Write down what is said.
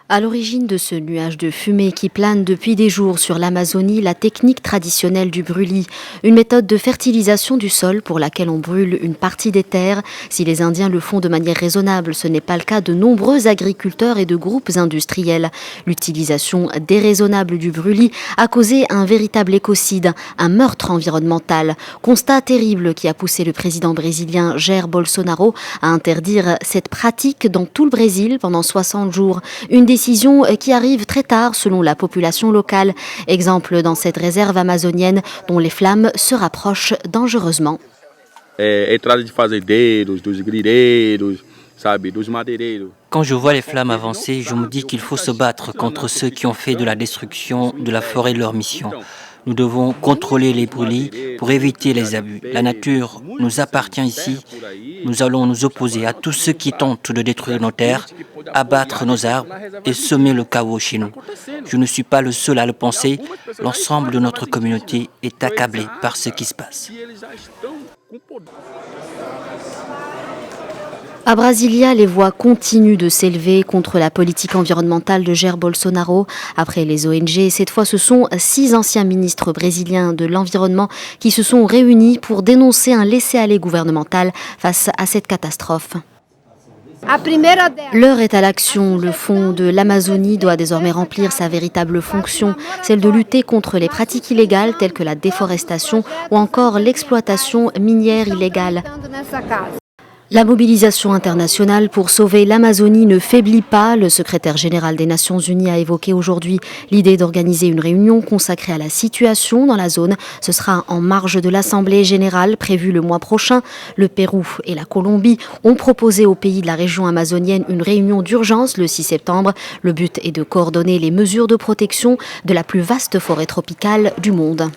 À l'origine de ce nuage de fumée qui plane depuis des jours sur l'Amazonie, la technique traditionnelle du brûlis, une méthode de fertilisation du sol pour laquelle on brûle une partie des terres. Si les Indiens le font de manière raisonnable, ce n'est pas le cas de nombreux agriculteurs et de groupes industriels. L'utilisation déraisonnable du brûlis a causé un véritable écocide, un meurtre environnemental. Constat terrible qui a poussé le président brésilien Jair Bolsonaro à interdire cette pratique dans tout le Brésil pendant 60 jours. Une décision qui arrive très tard selon la population locale. Exemple dans cette réserve amazonienne dont les flammes se rapprochent dangereusement. Quand je vois les flammes avancer, je me dis qu'il faut se battre contre ceux qui ont fait de la destruction de la forêt leur mission. Nous devons contrôler les brûlis pour éviter les abus. La nature nous appartient ici. Nous allons nous opposer à tous ceux qui tentent de détruire nos terres, abattre nos arbres et semer le chaos chez nous. Je ne suis pas le seul à le penser. L'ensemble de notre communauté est accablé par ce qui se passe. À Brasilia, les voix continuent de s'élever contre la politique environnementale de Jair Bolsonaro. Après les ONG, cette fois ce sont 6 anciens ministres brésiliens de l'environnement qui se sont réunis pour dénoncer un laisser-aller gouvernemental face à cette catastrophe. L'heure est à l'action. Le fonds de l'Amazonie doit désormais remplir sa véritable fonction, celle de lutter contre les pratiques illégales telles que la déforestation ou encore l'exploitation minière illégale. La mobilisation internationale pour sauver l'Amazonie ne faiblit pas. Le secrétaire général des Nations Unies a évoqué aujourd'hui l'idée d'organiser une réunion consacrée à la situation dans la zone. Ce sera en marge de l'Assemblée générale prévue le mois prochain. Le Pérou et la Colombie ont proposé aux pays de la région amazonienne une réunion d'urgence le 6 septembre. Le but est de coordonner les mesures de protection de la plus vaste forêt tropicale du monde.